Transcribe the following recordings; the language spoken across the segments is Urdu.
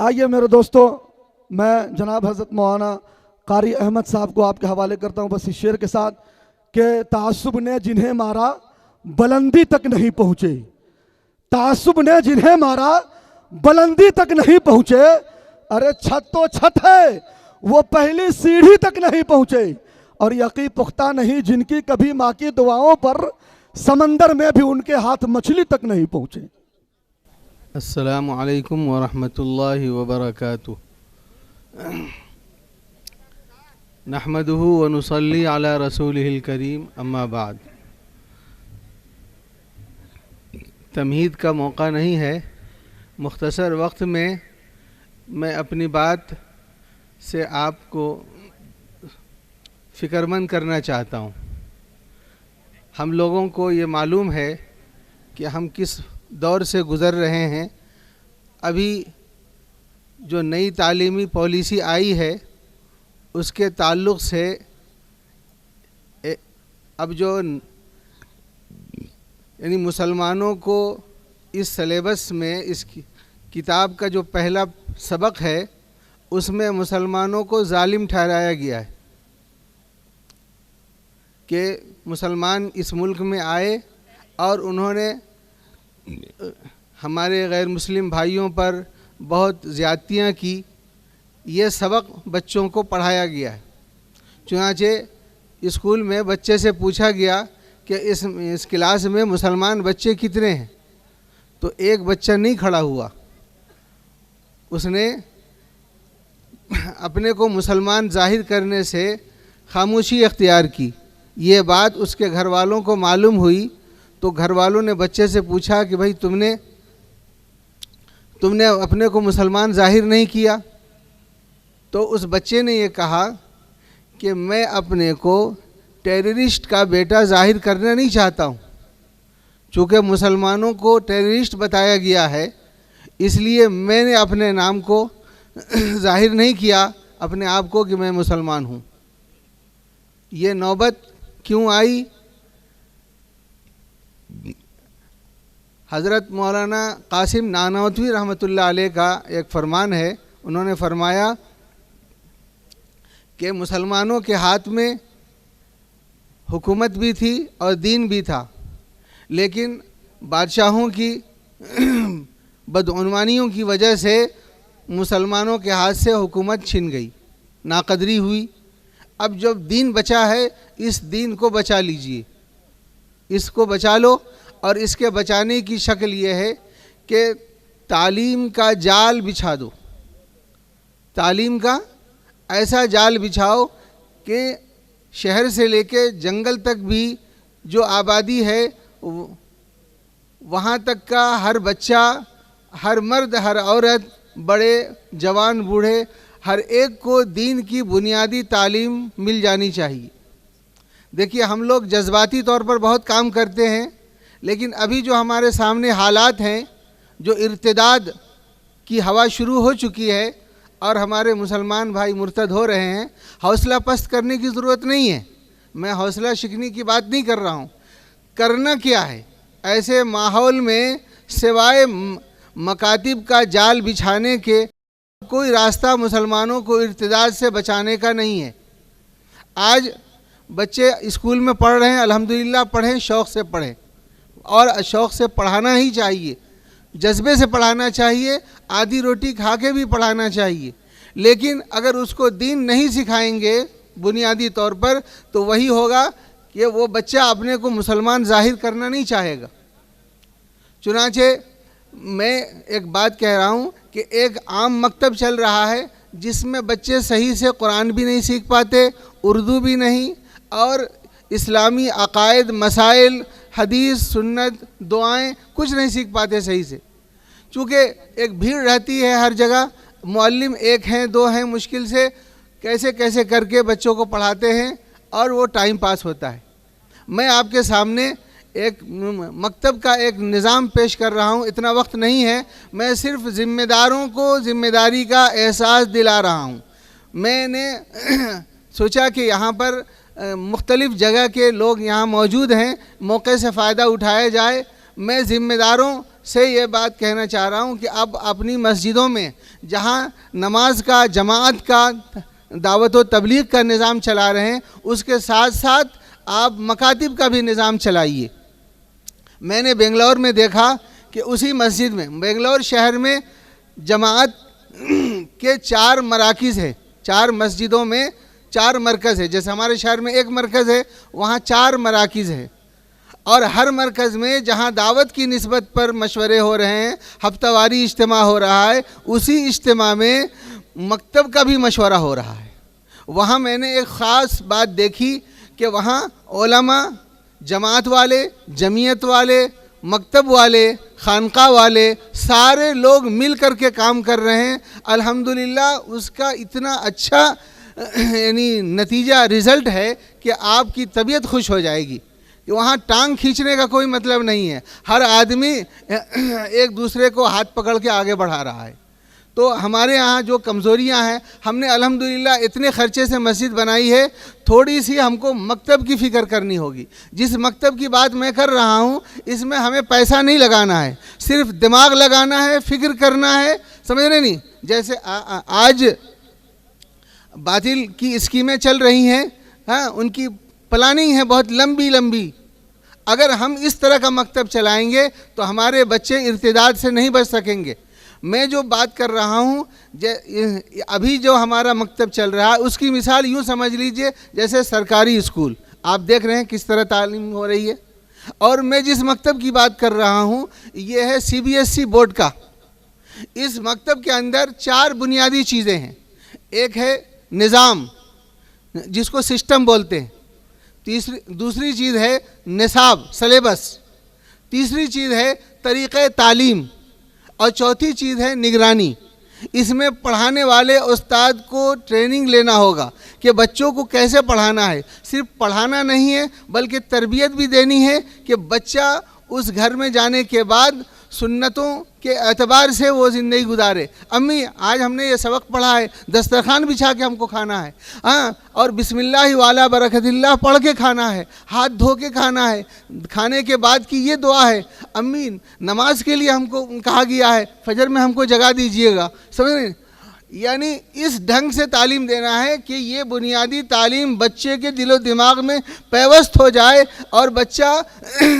آئیے میرے دوستوں، میں جناب حضرت مولانا قاری احمد صاحب کو آپ کے حوالے کرتا ہوں بس اس شعر کے ساتھ کہ تعصب نے جنہیں مارا بلندی تک نہیں پہنچے، تعصب نے جنہیں مارا بلندی تک نہیں پہنچے، ارے چھت تو چھت ہے وہ پہلی سیڑھی تک نہیں پہنچے، اور یقین پختہ نہیں جن کی کبھی ماں کی دعاؤں پر سمندر میں بھی ان کے ہاتھ مچھلی تک نہیں پہنچے۔ السلام علیکم ورحمۃ اللہ وبرکاتہ۔ نحمدہ ونصلی علی رسولہ الکریم، اما بعد۔ تمہید کا موقع نہیں ہے، مختصر وقت میں اپنی بات سے آپ کو فکر مند کرنا چاہتا ہوں۔ ہم لوگوں کو یہ معلوم ہے کہ ہم کس دور سے گزر رہے ہیں۔ ابھی جو نئی تعلیمی پالیسی آئی ہے اس کے تعلق سے اب جو یعنی مسلمانوں کو اس سلیبس میں اس کتاب کا جو پہلا سبق ہے اس میں مسلمانوں کو ظالم ٹھہرایا گیا ہے کہ مسلمان اس ملک میں آئے اور انہوں نے ہمارے غیر مسلم بھائیوں پر بہت زیادتیاں کی۔ یہ سبق بچوں کو پڑھایا گیا ہے۔ چنانچہ اسکول میں بچے سے پوچھا گیا کہ اس کلاس میں مسلمان بچے کتنے ہیں، تو ایک بچہ نہیں کھڑا ہوا، اس نے اپنے کو مسلمان ظاہر کرنے سے خاموشی اختیار کی۔ یہ بات اس کے گھر والوں کو معلوم ہوئی تو گھر والوں نے بچے سے پوچھا کہ بھائی تم نے اپنے کو مسلمان ظاہر نہیں کیا؟ تو اس بچے نے یہ کہا کہ میں اپنے کو ٹیررسٹ کا بیٹا ظاہر کرنا نہیں چاہتا ہوں، چونکہ مسلمانوں کو ٹیررسٹ بتایا گیا ہے اس لیے میں نے اپنے نام کو ظاہر نہیں کیا اپنے آپ کو کہ میں مسلمان ہوں۔ یہ نوبت کیوں آئی؟ حضرت مولانا قاسم نانوتوی رحمۃ اللہ علیہ کا ایک فرمان ہے، انہوں نے فرمایا کہ مسلمانوں کے ہاتھ میں حکومت بھی تھی اور دین بھی تھا، لیکن بادشاہوں کی بدعنوانیوں کی وجہ سے مسلمانوں کے ہاتھ سے حکومت چھن گئی، ناقدری ہوئی۔ اب جب دین بچا ہے اس دین کو بچا لیجئے، اس کو بچا لو، اور اس کے بچانے کی شکل یہ ہے کہ تعلیم کا جال بچھا دو، تعلیم کا ایسا جال بچھاؤ کہ شہر سے لے کے جنگل تک بھی جو آبادی ہے وہاں تک کا ہر بچہ، ہر مرد، ہر عورت، بڑے جوان بوڑھے، ہر ایک کو دین کی بنیادی تعلیم مل جانی چاہیے۔ دیکھیے ہم لوگ جذباتی طور پر بہت کام کرتے ہیں، لیکن ابھی جو ہمارے سامنے حالات ہیں، جو ارتداد کی ہوا شروع ہو چکی ہے اور ہمارے مسلمان بھائی مرتد ہو رہے ہیں، حوصلہ پست کرنے کی ضرورت نہیں ہے۔ میں حوصلہ شکنی کی بات نہیں کر رہا ہوں۔ کرنا کیا ہے؟ ایسے ماحول میں سوائے مکاتب کا جال بچھانے کے کوئی راستہ مسلمانوں کو ارتداد سے بچانے کا نہیں ہے۔ آج بچے اسکول میں پڑھ رہے ہیں، الحمدللہ پڑھیں، شوق سے پڑھیں، اور شوق سے پڑھانا ہی چاہیے، جذبے سے پڑھانا چاہیے، آدھی روٹی کھا کے بھی پڑھانا چاہیے، لیکن اگر اس کو دین نہیں سکھائیں گے بنیادی طور پر تو وہی ہوگا کہ وہ بچہ اپنے کو مسلمان ظاہر کرنا نہیں چاہے گا۔ چنانچہ میں ایک بات کہہ رہا ہوں کہ ایک عام مکتب چل رہا ہے جس میں بچے صحیح سے قرآن بھی نہیں سیکھ پاتے، اردو بھی نہیں، اور اسلامی عقائد، مسائل، حدیث، سنت، دعائیں کچھ نہیں سیکھ پاتے صحیح سے، چونکہ ایک بھیڑ رہتی ہے ہر جگہ، معلم ایک ہیں دو ہیں، مشکل سے کیسے کیسے کر کے بچوں کو پڑھاتے ہیں اور وہ ٹائم پاس ہوتا ہے۔ میں آپ کے سامنے ایک مکتب کا ایک نظام پیش کر رہا ہوں، اتنا وقت نہیں ہے، میں صرف ذمہ داروں کو ذمہ داری کا احساس دلا رہا ہوں۔ میں نے سوچا کہ یہاں پر مختلف جگہ کے لوگ یہاں موجود ہیں، موقع سے فائدہ اٹھایا جائے۔ میں ذمہ داروں سے یہ بات کہنا چاہ رہا ہوں کہ اب اپنی مسجدوں میں جہاں نماز کا، جماعت کا، دعوت و تبلیغ کا نظام چلا رہے ہیں، اس کے ساتھ ساتھ آپ مکاتب کا بھی نظام چلائیے۔ میں نے بنگلور میں دیکھا کہ اسی مسجد میں، بنگلور شہر میں جماعت کے 4 مراکز ہیں، 4 مسجدوں میں 4 مرکز ہے، جیسے ہمارے شہر میں 1 مرکز ہے، وہاں 4 مراکز ہے، اور ہر مرکز میں جہاں دعوت کی نسبت پر مشورے ہو رہے ہیں، ہفتہ واری اجتماع ہو رہا ہے، اسی اجتماع میں مکتب کا بھی مشورہ ہو رہا ہے۔ وہاں میں نے ایک خاص بات دیکھی کہ وہاں علماء، جماعت والے، جمعیت والے، مکتب والے، خانقاہ والے، سارے لوگ مل کر کے کام کر رہے ہیں۔ الحمدللہ اس کا اتنا اچھا یعنی نتیجہ، رزلٹ ہے کہ آپ کی طبیعت خوش ہو جائے گی کہ وہاں ٹانگ کھینچنے کا کوئی مطلب نہیں ہے، ہر آدمی ایک دوسرے کو ہاتھ پکڑ کے آگے بڑھا رہا ہے۔ تو ہمارے ہاں جو کمزوریاں ہیں، ہم نے الحمدللہ اتنے خرچے سے مسجد بنائی ہے، تھوڑی سی ہم کو مکتب کی فکر کرنی ہوگی۔ جس مکتب کی بات میں کر رہا ہوں، اس میں ہمیں پیسہ نہیں لگانا ہے، صرف دماغ لگانا ہے، فکر کرنا ہے، سمجھ رہے نہیں؟ جیسے آج باطل کی اسکیمیں چل رہی ہیں، ہاں، ان کی پلاننگ ہے بہت لمبی لمبی۔ اگر ہم اس طرح کا مکتب چلائیں گے تو ہمارے بچے ارتداد سے نہیں بچ سکیں گے۔ میں جو بات کر رہا ہوں، ابھی جو ہمارا مکتب چل رہا ہے، اس کی مثال یوں سمجھ لیجئے جیسے سرکاری اسکول، آپ دیکھ رہے ہیں کس طرح تعلیم ہو رہی ہے۔ اور میں جس مکتب کی بات کر رہا ہوں، یہ ہے CBSE بورڈ کا۔ اس مکتب کے اندر 4 بنیادی چیزیں ہیں۔ ایک ہے نظام، جس کو سسٹم بولتے ہیں، دوسری چیز ہے نصاب، سلیبس، تیسری چیز ہے طریقہ تعلیم، اور چوتھی چیز ہے نگرانی۔ اس میں پڑھانے والے استاد کو ٹریننگ لینا ہوگا کہ بچوں کو کیسے پڑھانا ہے۔ صرف پڑھانا نہیں ہے بلکہ تربیت بھی دینی ہے کہ بچہ اس گھر میں جانے کے بعد سنتوں کے اعتبار سے وہ زندگی گزارے۔ امی آج ہم نے یہ سبق پڑھا ہے، دسترخوان بچھا کے ہم کو کھانا ہے، ہاں، اور بسم اللہ والا برکت اللہ پڑھ کے کھانا ہے، ہاتھ دھو کے کھانا ہے، کھانے کے بعد کی یہ دعا ہے، امی نماز کے لیے ہم کو کہا گیا ہے، فجر میں ہم کو جگا دیجئے گا، سمجھ رہے ہیں؟ یعنی اس ڈھنگ سے تعلیم دینا ہے کہ یہ بنیادی تعلیم بچے کے دل و دماغ میں پیوست ہو جائے، اور بچہ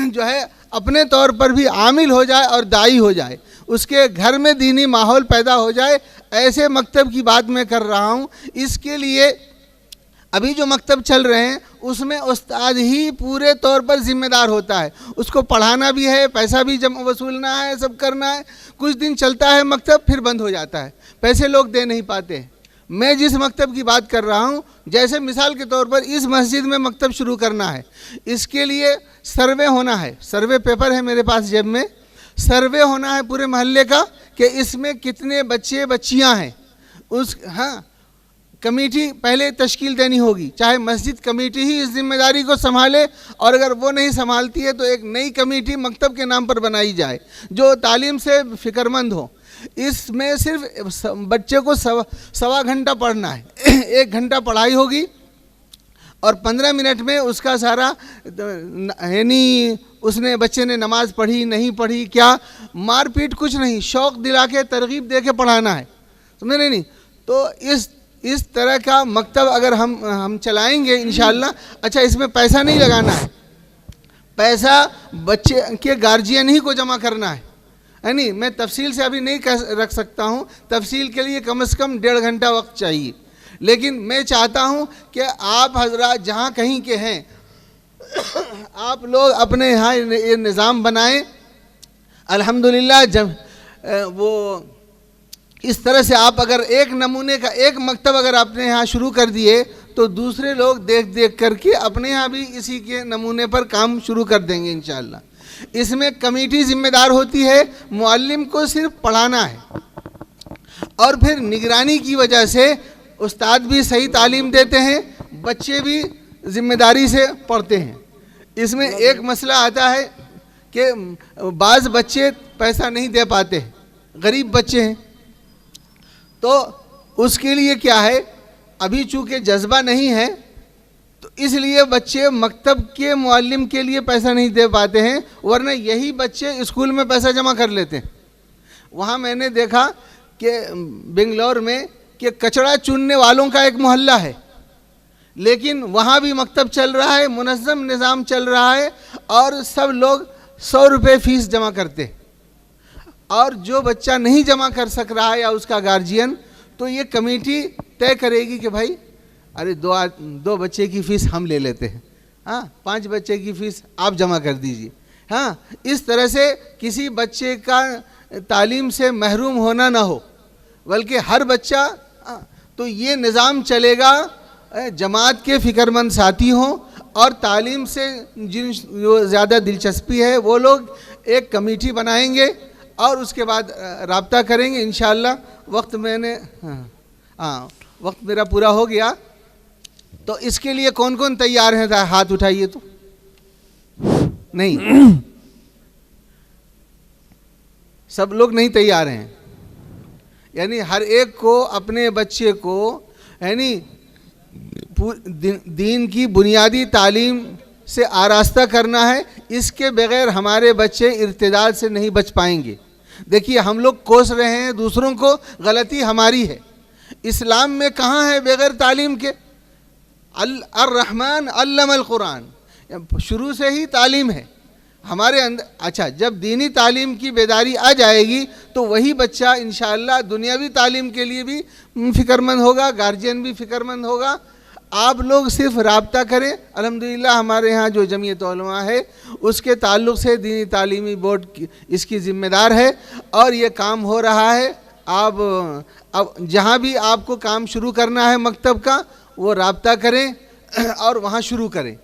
جو ہے اپنے طور پر بھی عامل ہو جائے اور داعی ہو جائے، اس کے گھر میں دینی ماحول پیدا ہو جائے۔ ایسے مکتب کی بات میں کر رہا ہوں۔ اس کے لیے ابھی جو مکتب چل رہے ہیں، اس میں استاد ہی پورے طور پر ذمہ دار ہوتا ہے، اس کو پڑھانا بھی ہے، پیسہ بھی وصولنا ہے، سب کرنا ہے۔ کچھ دن چلتا ہے مکتب، پھر بند ہو جاتا ہے، پیسے لوگ دے نہیں پاتے ہیں۔ میں جس مکتب کی بات کر رہا ہوں، جیسے مثال کے طور پر اس مسجد میں مکتب شروع کرنا ہے، اس کے لیے سروے ہونا ہے، سروے پیپر ہے میرے پاس جیب میں، سروے ہونا ہے پورے محلے کا کہ اس میں کتنے بچے بچیاں ہیں۔ ہاں، کمیٹی پہلے تشکیل دینی ہوگی، چاہے مسجد کمیٹی ہی اس ذمہ داری کو سنبھالے، اور اگر وہ نہیں سنبھالتی ہے تو ایک نئی کمیٹی مکتب کے نام پر بنائی جائے جو تعلیم سے فکرمند ہو۔ اس میں صرف بچے کو 1.25 گھنٹہ پڑھنا ہے، 1 گھنٹہ پڑھائی ہوگی، اور 15 منٹ میں اس کا سارا یعنی اس نے بچے نے نماز پڑھی نہیں پڑھی، کیا مار پیٹ کچھ نہیں، شوق دلا کے ترغیب دے کے پڑھانا ہے، سمجھ رہے نہیں؟ تو اس طرح کا مکتب اگر ہم چلائیں گے انشاءاللہ۔ اچھا، اس میں پیسہ نہیں لگانا ہے، پیسہ بچے کے گارجین ہی کو جمع کرنا ہے، یعنی میں تفصیل سے ابھی نہیں رکھ سکتا ہوں، تفصیل کے لیے کم از کم 1.5 گھنٹہ وقت چاہیے، لیکن میں چاہتا ہوں کہ آپ حضرات جہاں کہیں کے ہیں، آپ لوگ اپنے یہاں یہ نظام بنائیں۔ الحمدللہ جب وہ اس طرح سے آپ اگر ایک نمونے کا ایک مکتب اگر اپنے یہاں شروع کر دیے تو دوسرے لوگ دیکھ کر کے اپنے یہاں بھی اسی کے نمونے پر کام شروع کر دیں گے انشاءاللہ۔ اس میں کمیٹی ذمہ دار ہوتی ہے، معلم کو صرف پڑھانا ہے، اور پھر نگرانی کی وجہ سے استاد بھی صحیح تعلیم دیتے ہیں، بچے بھی ذمہ داری سے پڑھتے ہیں۔ اس میں ایک مسئلہ آتا ہے کہ بعض بچے پیسہ نہیں دے پاتے، غریب بچے ہیں، تو اس کے لیے کیا ہے، ابھی چونکہ جذبہ نہیں ہے تو اس لیے بچے مکتب کے معلم کے لیے پیسہ نہیں دے پاتے ہیں، ورنہ یہی بچے اسکول میں پیسہ جمع کر لیتے ہیں۔ وہاں میں نے دیکھا کہ بنگلور میں کہ کچڑا چننے والوں کا ایک محلہ ہے، لیکن وہاں بھی مکتب چل رہا ہے، منظم نظام چل رہا ہے، اور سب لوگ 100 روپے فیس جمع کرتے ہیں، اور جو بچہ نہیں جمع کر سک رہا ہے یا اس کا گارجین، تو یہ کمیٹی طے کرے گی کہ بھائی ارے دو بچے کی فیس ہم لے لیتے ہیں، 5 بچے کی فیس آپ جمع کر دیجئے۔ اس طرح سے کسی بچے کا تعلیم سے محروم ہونا نہ ہو، بلکہ ہر بچہ، تو یہ نظام چلے گا۔ جماعت کے فکر مند ساتھی ہوں اور تعلیم سے جن زیادہ دلچسپی ہے وہ لوگ ایک کمیٹی بنائیں گے اور اس کے بعد رابطہ کریں گے انشاءاللہ۔ وقت میرا پورا ہو گیا، تو اس کے لیے کون کون تیار ہیں؟ ہاتھ اٹھائیے تو۔ نہیں، سب لوگ نہیں تیار ہیں، یعنی ہر ایک کو اپنے بچے کو یعنی دین کی بنیادی تعلیم سے آراستہ کرنا ہے۔ اس کے بغیر ہمارے بچے ارتداد سے نہیں بچ پائیں گے۔ دیکھیے ہم لوگ کوس رہے ہیں دوسروں کو، غلطی ہماری ہے۔ اسلام میں کہاں ہے بغیر تعلیم کے؟ الرحمن علم القرآن، شروع سے ہی تعلیم ہے ہمارے اندر۔ اچھا، جب دینی تعلیم کی بیداری آ جائے گی تو وہی بچہ انشاءاللہ دنیاوی تعلیم کے لیے بھی فکر مند ہوگا، گارجین بھی فکر مند ہوگا۔ آپ لوگ صرف رابطہ کریں۔ الحمدللہ ہمارے ہاں جو جمعیت علماء ہے اس کے تعلق سے دینی تعلیمی بورڈ اس کی ذمہ دار ہے، اور یہ کام ہو رہا ہے۔ آپ اب جہاں بھی آپ کو کام شروع کرنا ہے مکتب کا، وہ رابطہ کریں اور وہاں شروع کریں۔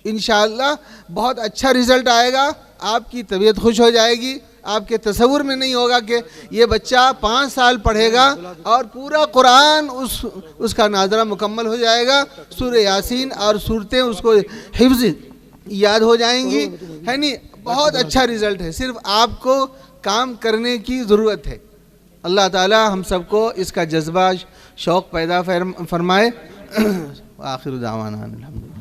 انشاءاللہ بہت اچھا رزلٹ آئے گا، آپ کی طبیعت خوش ہو جائے گی۔ آپ کے تصور میں نہیں ہوگا کہ یہ بچہ 5 سال پڑھے گا اور پورا قرآن اس کا ناظرہ مکمل ہو جائے گا، سورہ یاسین اور صورتیں اس کو حفظ یاد ہو جائیں گی، ہے نہیں؟ بہت اچھا رزلٹ ہے، صرف آپ کو کام کرنے کی ضرورت ہے۔ اللہ تعالی ہم سب کو اس کا جذبہ، شوق پیدا فرمائے۔ آخر دعوانا الحمدللہ۔